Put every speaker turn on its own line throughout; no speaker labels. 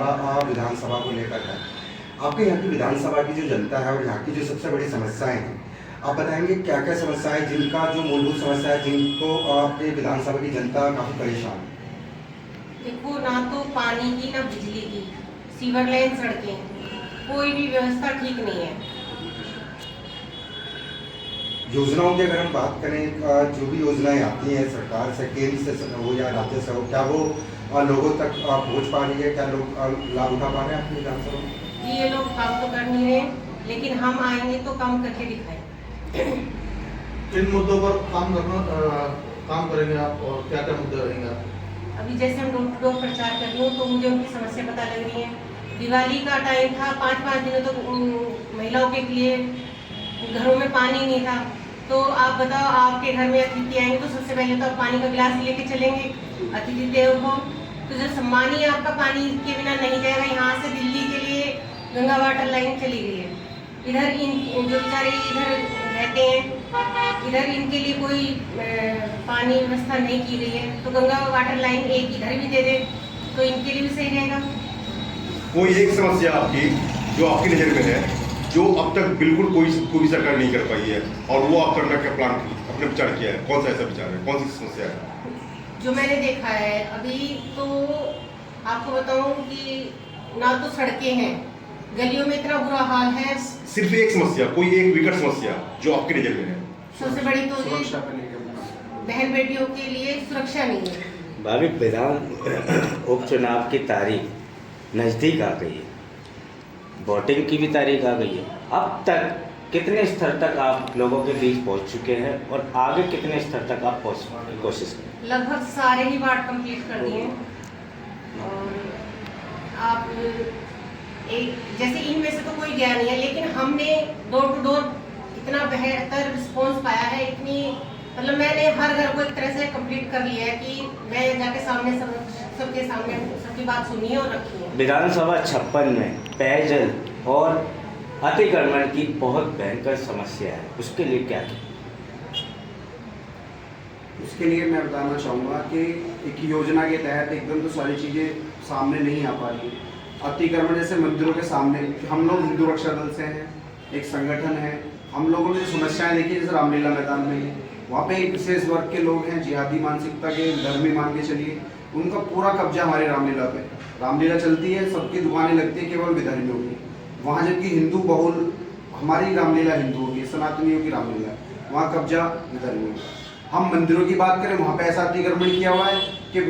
हमारा विधानसभा को लेकर है। आपके यहाँ की विधानसभा की जो जनता है और यहाँ की जो सबसे बड़ी समस्याएं हैं, आप बताएंगे क्या क्या समस्याएं, जिनका जो मूलभूत समस्या है, जिनको आपके विधानसभा की जनता काफ़ी परेशान है?
देखो, ना तो पानी की ना बिजली की, सीवर लाइन, सड़कें, कोई भी व्यवस्था ठीक नहीं है।
योजनाओं की अगर हम बात करें, जो भी योजनाएं आती हैं सरकार से, केंद्र से हो या राज्य से हो, क्या वो लोगों तक पहुंच पा रही है? क्या लोग लाभ उठा पा रहे हैं अपनी विधानसभा में?
ये लोग काम तो कर नहीं रहे, लेकिन हम आएंगे तो काम करके दिखाएं।
किन मुद्दों पर काम करेंगे आप, और क्या क्या मुद्दे रहेंगे?
अभी जैसे हम डोर टू डोर प्रचार कर रही हूँ तो मुझे उनकी समस्या पता लग रही है। दिवाली का टाइम था, 5-5 दिनों तक महिलाओं के लिए घरों में पानी नहीं था। तो आप बताओ, आपके घर में अतिथि आएंगे तो सबसे पहले तो आप पानी का गिलास लेके चलेंगे, अतिथि देवो भव। तो जो सम्मान ही आपका पानी के बिना नहीं जाएगा। यहाँ से दिल्ली के लिए गंगा वाटर लाइन चली गई है। इधर इन जो बेचारे इधर रहते हैं, इधर इनके लिए कोई पानी व्यवस्था नहीं की गई है। तो गंगा वाटर लाइन एक इधर भी दे दे तो इनके लिए भी सही रहेगा।
कोई एक समस्या आपकी जो आपकी नज़र में है, जो अब तक बिल्कुल कोई सरकार नहीं कर पाई है, और वो आप करने का प्लान अपने विचार किया है, कौन सा ऐसा विचार है, कौन सी समस्या है?
जो मैंने देखा है अभी तो आपको बताऊं कि ना तो सड़कें हैं, गलियों में इतना बुरा हाल है।
सिर्फ एक समस्या, कोई एक विकट समस्या जो आपकी नज़र में है?
सबसे बड़ी तो ये बहन बेटियों के लिए सुरक्षा नहीं है।
भाभी, विधान उपचुनाव की तारीख नज़दीक आ गई है, वोटिंग की भी तारीख आ गई है। अब तक कितने स्तर तक आप लोगों के बीच पहुंच चुके हैं, और आगे कितने स्तर तक आप पहुंचने की कोशिश करें?
लगभग सारे ही वार्ड कंप्लीट कर दिए हैं। और आप जैसे इनमें से तो कोई गया नहीं है, लेकिन हमने डोर टू डोर इतना बेहतर रिस्पॉन्स पाया है, इतनी मतलब मैंने हर घर को एक तरह से कंप्लीट कर लिया है कि मैं जाके सामने सबके सामने सबकी बात सुनी है और रखी है।
विधानसभा 56 में पेयजल और अतिक्रमण की बहुत भयंकर समस्या है, उसके लिए क्या किया?
उसके लिए मैं बताना चाहूँगा कि एक योजना के तहत एकदम तो सारी चीज़ें सामने नहीं आ पा रही है। अतिक्रमण जैसे मंदिरों के सामने, हम लोग हिंदू रक्षा दल से हैं, एक संगठन है, हम लोगों ने जो समस्याएं देखी, जैसे रामलीला मैदान में है, वहाँ पे एक विशेष वर्ग के लोग हैं, जिहादी मानसिकता के, धर्मी मान के चलिए, उनका पूरा कब्जा हमारे रामलीला पे। रामलीला चलती है, सबकी दुकानें लगती है केवल विधर्मियों की, वहाँ जबकि हिंदू बहुल हमारी रामलीला हिंदुओं की, सनातनियों की रामलीला, वहाँ कब्जा विधर्मियों का। हम मंदिरों की बात करें, वहाँ पे ऐसा अतिक्रमण किया हुआ है कि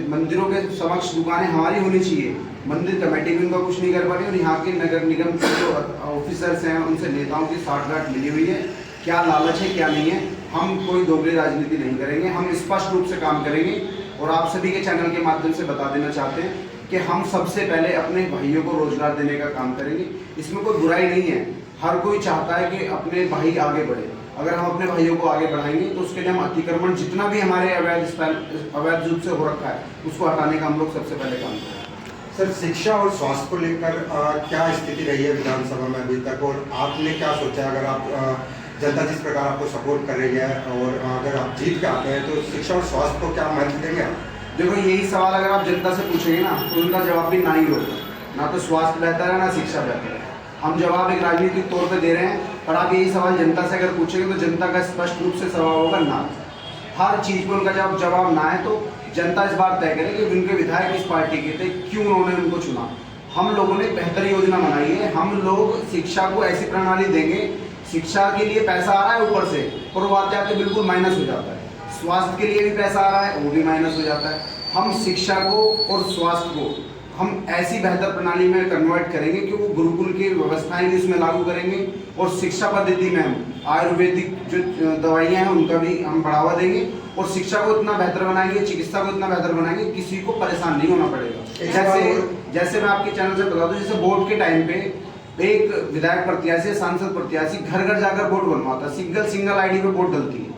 मंदिरों के समक्ष दुकानें हमारी होनी चाहिए, मंदिर कमेटी भी उनका कुछ नहीं कर पा रही, और यहाँ के नगर निगम के जो ऑफिसर्स हैं, उनसे नेताओं की साठगांठ मिली हुई है। क्या लालच है क्या नहीं है, हम कोई दोगली राजनीति नहीं करेंगे, हम स्पष्ट रूप से काम करेंगे। और आप सभी के चैनल के माध्यम से बता देना चाहते हैं कि हम सबसे पहले अपने भाइयों को रोजगार देने का काम करेंगे। इसमें कोई बुराई नहीं है, हर कोई चाहता है कि अपने भाई आगे बढ़े। अगर हम अपने भाइयों को आगे बढ़ाएंगे तो उसके लिए हम अतिक्रमण जितना भी हमारे अवैध रूप से हो रखा है, उसको हटाने का हम लोग सबसे पहले काम करेंगे।
सर, शिक्षा और स्वास्थ्य को लेकर क्या स्थिति रही है विधानसभा में अभी तक, और आपने क्या सोचा? अगर आप जनता जिस प्रकार आपको सपोर्ट कर रही है, और अगर आप जीत के आते हैं, तो शिक्षा और स्वास्थ्य को क्या महत्व देंगे आप?
देखो, यही सवाल अगर आप जनता से पूछेंगे ना, तो उनका जवाब भी ना ही होगा। ना तो स्वास्थ्य बेहतर है, ना शिक्षा बेहतर है। हम जवाब एक राजनीतिक तौर पे दे रहे हैं, पर आप यही सवाल जनता से अगर पूछेंगे तो जनता का स्पष्ट रूप से जवाब होगा ना। हर चीज़ पर उनका जवाब ना है, तो जनता इस बात तय करे कि उनके विधायक इस पार्टी के थे, क्यों उन्होंने उनको चुना। हम लोगों ने बेहतर योजना बनाई है। हम लोग शिक्षा को ऐसी प्रणाली देंगे, शिक्षा के लिए पैसा आ रहा है ऊपर से, और वो आते आते बिल्कुल माइनस हो जाता है। स्वास्थ्य के लिए भी पैसा आ रहा है, वो भी माइनस हो जाता है। हम शिक्षा को और स्वास्थ्य को हम ऐसी बेहतर प्रणाली में कन्वर्ट करेंगे कि वो गुरुकुल की व्यवस्थाएं भी उसमें लागू करेंगे, और शिक्षा पद्धति में हम आयुर्वेदिक जो दवाइयाँ हैं उनका भी हम बढ़ावा देंगे, और शिक्षा को इतना बेहतर बनाएंगे, चिकित्सा को इतना बेहतर बनाएंगे, किसी को परेशान नहीं होना पड़ेगा। जैसे मैं आपके चैनल से बता दूं, जैसे वोट के टाइम पे एक विधायक प्रत्याशी, सांसद प्रत्याशी घर घर जाकर वोट बनवाता, सिंगल आईडी पे वोट डलती है।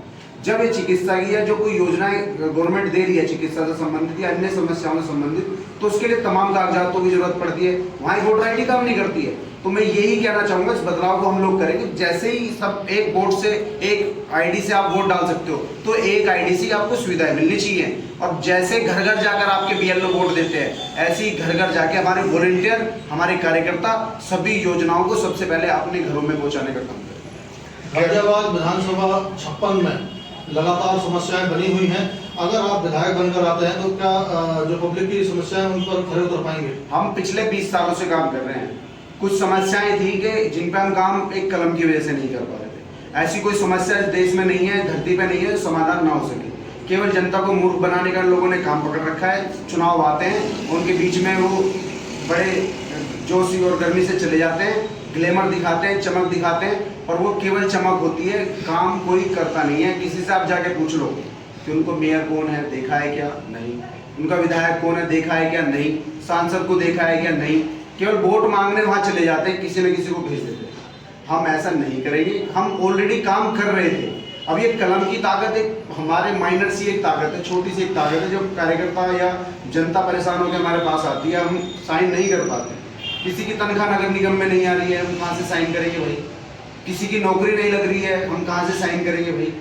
जब ये चिकित्सा की या जो कोई योजनाएं गवर्नमेंट दे रही है चिकित्सा से संबंधित या अन्य समस्याओं से संबंधित, तो तो उसके लिए तमाम कागजातों की जरूरत पड़ती है, वहाँ एक वोटर ID काम नहीं करती है। तो मैं यही कहना चाहूँगा, इस बदलाव को हम लोग करेंगे। जैसे ही सब एक वोट से, एक ID से आप वोट डाल सकते हो, तो एक ID से आपको सुविधाएं मिलनी चाहिए। और जैसे घर घर जाकर आपके BLO वोट देते हैं, ऐसे ही घर घर जाके हमारे वॉलंटियर, हमारे कार्यकर्ता सभी योजनाओं को सबसे पहले अपने घरों में पहुँचाने का काम करें।
गाजियाबाद विधानसभा 56 में लगातार समस्याएं बनी हुई हैं। अगर आप विधायक बनकर आते हैं तो क्या जो पब्लिक की समस्याएं उन पर खरे उतर पाएंगे?
हम पिछले 20 सालों से काम कर रहे हैं। कुछ समस्याएं थी कि जिन पे हम काम एक कलम की वजह से नहीं कर पा रहे थे। ऐसी कोई समस्या इस देश में नहीं है, धरती पे नहीं है, समाधान ना हो सके। केवल जनता को मूर्ख बनाने का लोगों ने काम पकड़ रखा है। चुनाव आते हैं, उनके बीच में वो बड़े जोश और गर्मी से चले जाते हैं, ग्लैमर दिखाते हैं, चमक दिखाते हैं, और वो केवल चमक होती है, काम कोई करता नहीं है। किसी से आप जाके पूछ लो कि उनको मेयर कौन है, देखा है क्या? नहीं। उनका विधायक कौन है, देखा है क्या? नहीं। सांसद को देखा है क्या? नहीं। केवल वोट मांगने वहाँ चले जाते हैं, किसी न किसी को भेज देते हैं। हम ऐसा नहीं करेंगे। हम ऑलरेडी काम कर रहे थे। अब ये कलम की ताकत एक हमारे माइनर सी एक ताकत है, छोटी सी एक ताकत है, जो कार्यकर्ता या जनता परेशान होकर हमारे पास आती है, हम साइन नहीं कर पाते। किसी की तनख्वाह नगर निगम में नहीं आ रही है, हम कहाँ से साइन करेंगे भाई? किसी की नौकरी नहीं लग रही है, हम कहाँ से साइन करेंगे भाई?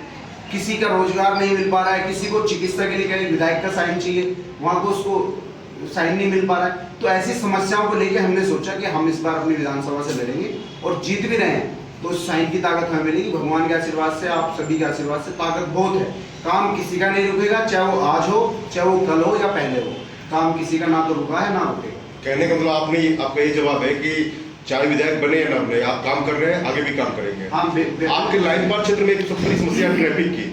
किसी का रोजगार नहीं मिल पा रहा है, किसी को चिकित्सा के लिए कहीं विधायक का साइन चाहिए, वहाँ को उसको साइन नहीं मिल पा रहा है। तो ऐसी समस्याओं को लेकर हमने सोचा कि हम इस बार अपनी विधानसभा से लड़ेंगे और जीत भी रहे हैं, तो उस साइन की ताकत हमें मिलेगी। भगवान के आशीर्वाद से, आप सभी के आशीर्वाद से ताकत बहुत है। काम किसी का नहीं रुकेगा, चाहे वो आज हो, चाहे वो कल हो या पहले हो। काम किसी का ना तो रुका है, ना रुकेगा।
कहने का मतलब आपका ये जवाब है कि चाहे विधायक बने या ना बने, आप काम कर रहे हैं, आगे भी काम करेंगे।
हाँ,
आपके लाइन पार क्षेत्र में एक सबसे बड़ी समस्या है ट्रैफिक की।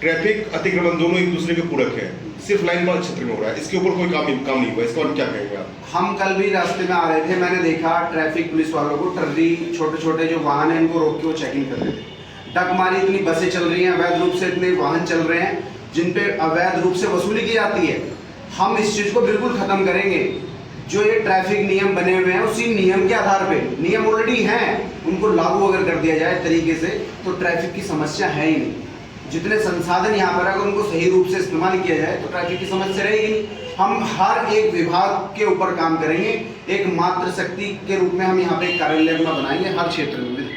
ट्रैफिक अतिक्रमण दोनों एक दूसरे के पूरक है, सिर्फ लाइन पार क्षेत्र में हो रहा है। इसके ऊपर कोई काम नहीं हुआ, इसका क्या कहेंगे आप?
हम कल भी रास्ते में आ रहे थे, मैंने देखा ट्रैफिक पुलिस वालों को टर्री, छोटे छोटे जो वाहन है इनको रोक के वो चेकिंग कर रहे थे। डकमारी इतनी बसें चल रही हैं, अवैध रूप से इतने वाहन चल रहे हैं जिन पे अवैध रूप से वसूली की जाती है। हम इस चीज़ को बिल्कुल खत्म करेंगे। जो ये ट्रैफिक नियम बने हुए हैं, उसी नियम के आधार पे, नियम ऑलरेडी हैं, उनको लागू अगर कर दिया जाए तरीके से, तो ट्रैफिक की समस्या है ही नहीं। जितने संसाधन यहाँ पर अगर उनको सही रूप से इस्तेमाल किया जाए तो ट्रैफिक की समस्या रहेगी नहीं। हम हर एक विभाग के ऊपर काम करेंगे। एक मात्र शक्ति के रूप में हम यहाँ पे एक कार्यालय अपना बनाएंगे हर क्षेत्र में।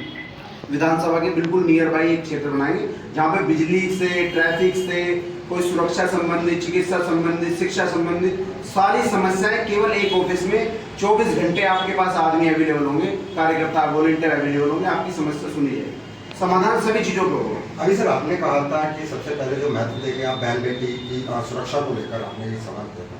विधानसभा के बिल्कुल नियर बाई एक क्षेत्र बनाएंगे जहाँ पे बिजली से, ट्रैफिक से, कोई सुरक्षा संबंधित, चिकित्सा संबंधित, शिक्षा संबंधित सारी समस्याएं केवल एक ऑफिस में 24 घंटे आपके पास आदमी अवेलेबल होंगे, कार्यकर्ता वॉलंटियर अवेलेबल होंगे, आपकी समस्या सुनी जाएगी, समाधान सभी चीज़ों पर होगा।
अभी सर आपने कहा था कि सबसे पहले जो महत्व देंगे आप बहन बेटी की सुरक्षा को लेकर आपने ये सवाल किया,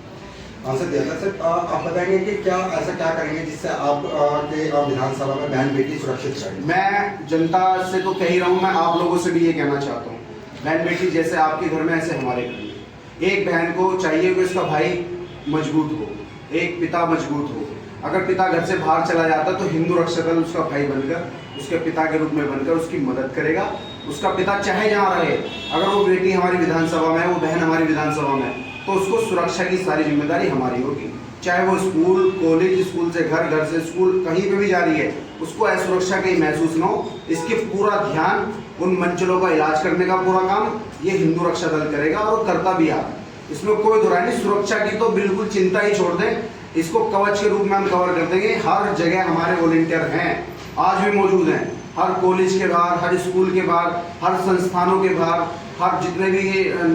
आंसर दिया था। सर आप बताएंगे कि ऐसा क्या करेंगे जिससे आप के विधानसभा में बहन बेटी सुरक्षित रहें? मैं जनता से तो कह ही रहा हूँ, मैं आप लोगों से भी ये कहना चाहता हूँ, बहन बेटी जैसे आपके घर में ऐसे हमारे घर में। एक बहन को चाहिए कि उसका भाई मजबूत हो, एक पिता मजबूत हो। अगर पिता घर से बाहर चला जाता तो हिंदू रक्षा दल उसका भाई बनकर, उसके पिता के रूप में बनकर उसकी मदद करेगा। उसका पिता चाहे जहाँ रहे, अगर वो बेटी हमारी विधानसभा में है, वो बहन हमारी विधानसभा में है, तो उसको सुरक्षा की सारी जिम्मेदारी हमारी होगी। चाहे वो स्कूल, कॉलेज, स्कूल से घर, घर से स्कूल, कहीं पे भी जा रही है, उसको असुरक्षा कहीं महसूस न हो। इसके पूरा ध्यान उन मंचलों का इलाज करने का पूरा काम ये हिंदू रक्षा दल करेगा और करता भी आ। इसमें कोई दुराई नहीं। सुरक्षा की तो बिल्कुल चिंता ही छोड़ दें, इसको कवच के रूप में हम कवर कर देंगे। हर जगह हमारे वॉलंटियर हैं, आज भी मौजूद हैं, हर कॉलेज के बाहर, हर स्कूल के बाहर, हर संस्थानों के बाहर, हर जितने भी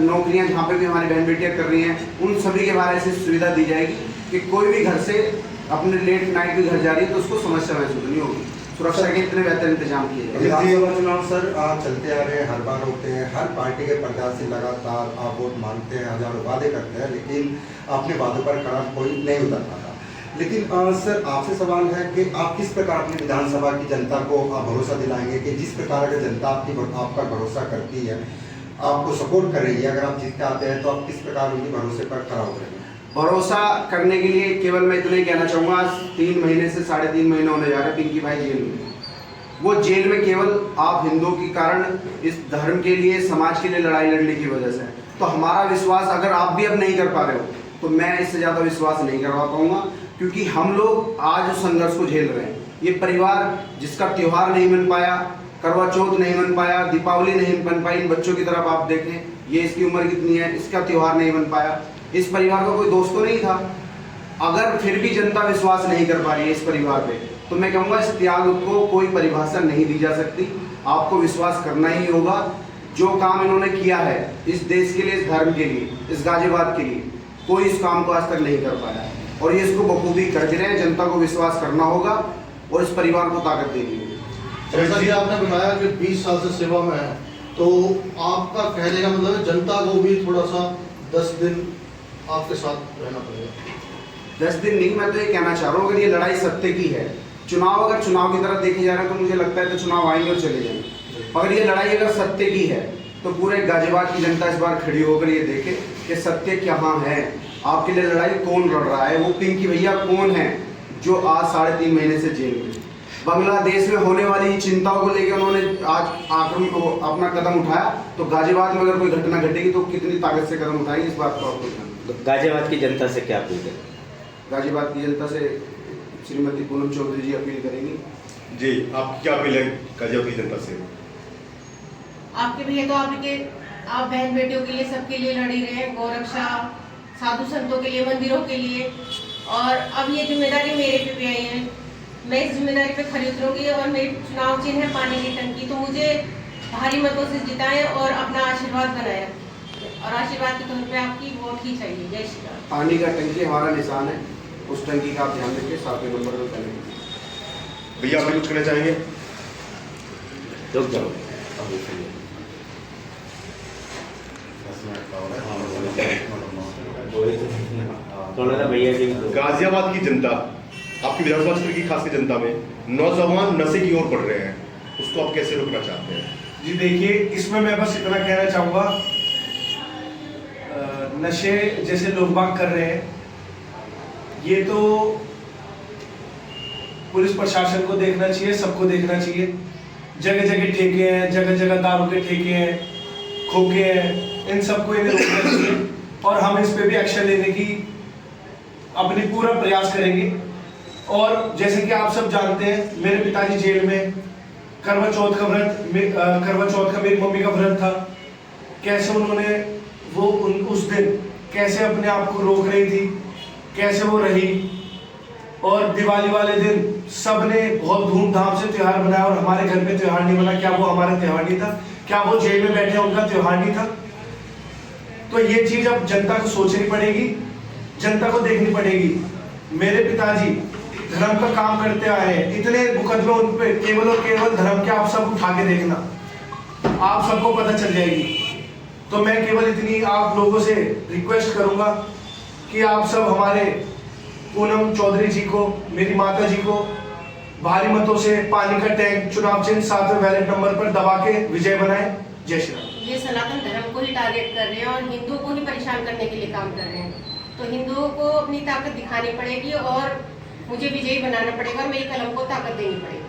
नौकरियां जहाँ पे भी हमारी बहन बेटियाँ कर रही हैं, उन सभी के बाहर ऐसी सुविधा दी जाएगी कि कोई भी घर से अपने लेट नाइट भी घर जा रही है तो उसको समस्या महसूस नहीं होगी। सुरक्षा के इतने बेहतर इंतजाम किए जाएंगे। विधानसभा चुनाव सर चलते आ रहे हैं, हर बार होते हैं, हर पार्टी के प्रत्याशी लगातार वोट मांगते हैं, हजारों वादे करते हैं, लेकिन अपने वादों पर खरा कोई नहीं उतर पाता। लेकिन सर आपसे सवाल है कि आप किस प्रकार अपनी विधानसभा की जनता को भरोसा दिलाएंगे कि जिस प्रकार अगर जनता आपका भरोसा करती है, आपको सपोर्ट कर रही है, अगर आप जीत के आते हैं तो आप किस प्रकार उनके भरोसे पर खरा उतरेंगे? भरोसा
करने के लिए केवल मैं इतना ही कहना चाहूँगा, 3 महीने से 3.5 महीने होने जा रहे हैं पिंकी भाई जेल में। वो जेल में केवल आप हिंदुओं के कारण, इस धर्म के लिए, समाज के लिए लड़ाई लड़ने की वजह से। तो हमारा विश्वास अगर आप भी अब नहीं कर पा रहे हो तो मैं इससे ज़्यादा विश्वास नहीं करवा पाऊँगा, क्योंकि हम लोग आज उस संघर्ष को झेल रहे हैं। ये परिवार जिसका त्यौहार नहीं बन पाया, करवा चौथ नहीं बन पाया, दीपावली नहीं बन पाई, इन बच्चों की तरफ आप देखें, ये इसकी उम्र कितनी है, इसका त्यौहार नहीं बन पाया। इस परिवार का कोई दोस्त तो नहीं था, अगर फिर भी जनता विश्वास नहीं कर पा रही है इस परिवार पे, तो मैं कहूँगा इस त्याग को कोई परिभाषा नहीं दी जा सकती। आपको विश्वास करना ही होगा। जो काम इन्होंने किया है इस देश के लिए, इस धर्म के लिए, इस गाजियाबाद के लिए, कोई इस काम को आज तक नहीं कर पाया और ये इसको बखूबी कर भी रहे हैं। जनता को विश्वास करना होगा और इस परिवार को ताकत देनी होगी।
जैसा कि आपने बताया कि 20 साल से सेवा में है, तो आपका कहने का मतलब है जनता को भी थोड़ा सा 10 दिन आपके साथ रहना पड़ेगा।
10 दिन नहीं, मैं तो ये कहना चाह रहा हूँ, अगर ये लड़ाई सत्य की है, चुनाव अगर चुनाव की तरह देखे जा रहे हैं तो मुझे लगता है तो चुनाव आएंगे और चले जाएंगे। अगर ये लड़ाई अगर सत्य की है तो पूरे गाजियाबाद की जनता इस बार खड़ी होकर ये देखे कि सत्य कहाँ है, आपके लिए लड़ाई कौन लड़ रहा है। वो पिंकी भैया कौन है जो आज 3.5 महीने से जेल में, बांग्लादेश में होने वाली चिंताओं को लेकर उन्होंने आज आक्रमण अपना कदम उठाया, तो गाजियाबाद में अगर कोई घटना घटेगी तो कितनी ताकत से कदम उठाएंगे, इस बात को आपको ध्यान।
गाजियाबाद की जनता से क्या अपील है?
गाजियाबाद की जनता से श्रीमती पूनम चौधरी जी अपील करेंगी।
जी, आप क्या अपील है गाजियाबाद की जनता से?
आपके भैया तो आप बहन बेटियों के लिए, सबके लिए लड़ ही रहे हैं, गौरक्षा, साधु संतों के लिए, मंदिरों के लिए। और अब ये जिम्मेदारी मेरे पे भी आई है, मैं इस जिम्मेदारी पे खरी उतरूंगी और मेरी चुनाव चिन्ह है पानी की टंकी, तो मुझे भारी मतों से जिताएं और अपना आशीर्वाद बनाए रखें। और आशीर्वाद के तौर पे आपकी वोट ही चाहिए। जय श्री राम।
पानी का टंकी हमारा निशान है, उस टंकी का आप ध्यान रखिए, 7वें नंबर पर करेंगे।
भैया आप भी कुछ कहना चाहेंगे?
रुक जाओ, थोड़ा सा भैया जी।
गाजियाबाद की जनता, आपकी विधानसभा क्षेत्र की खास जनता में नौजवान नशे की ओर बढ़ रहे हैं, उसको आप कैसे रोकना चाहते हैं?
जी देखिए, इसमें मैं बस इतना कहना चाहूँगा, नशे जैसे लोग बाग कर रहे हैं, ये तो पुलिस प्रशासन को देखना चाहिए, सबको देखना चाहिए। जगह जगह ठेके हैं, जगह जगह दारू के ठेके हैं, खोखे हैं, इन सबको इन्हें रोकना चाहिए और हम इस पे भी एक्शन लेने की अपनी पूरा प्रयास करेंगे। और जैसे कि आप सब जानते हैं, मेरे पिताजी जेल में, करवा चौथ का मेरी मम्मी का व्रत था, कैसे उन्होंने वो उस दिन कैसे अपने आप को रोक रही थी, कैसे वो रही। और दिवाली वाले दिन सबने बहुत धूमधाम से त्योहार मनाया और हमारे घर में त्योहार नहीं बना। क्या वो हमारा त्योहार नहीं था? क्या वो जेल में बैठे उनका त्योहार नहीं था? तो ये चीज अब जनता को सोचनी पड़ेगी, जनता को देखनी पड़ेगी। मेरे पिताजी धर्म का काम करते आए हैं, इतने मुकदमे उन पे केवल और केवल धर्म के, आप सब उठा के देखना, आप सबको पता चल जाएगी। तो मैं केवल इतनी आप लोगों से रिक्वेस्ट करूंगा कि आप सब हमारे पूनम चौधरी जी को, मेरी माता जी को भारी मतों से पानी का टैंक चुनाव चिन्ह 7वें बैलेट नंबर पर दबा के विजय बनाएं। जय श्री राम।
ये सनातन धर्म को ही टारगेट कर रहे हैं और हिंदुओं को ही परेशान करने के लिए काम कर रहे हैं। तो हिंदुओं को अपनी ताकत दिखानी पड़ेगी और मुझे विजयी बनाना पड़ेगा और मेरी कलम को ताकत देनी पड़ेगी।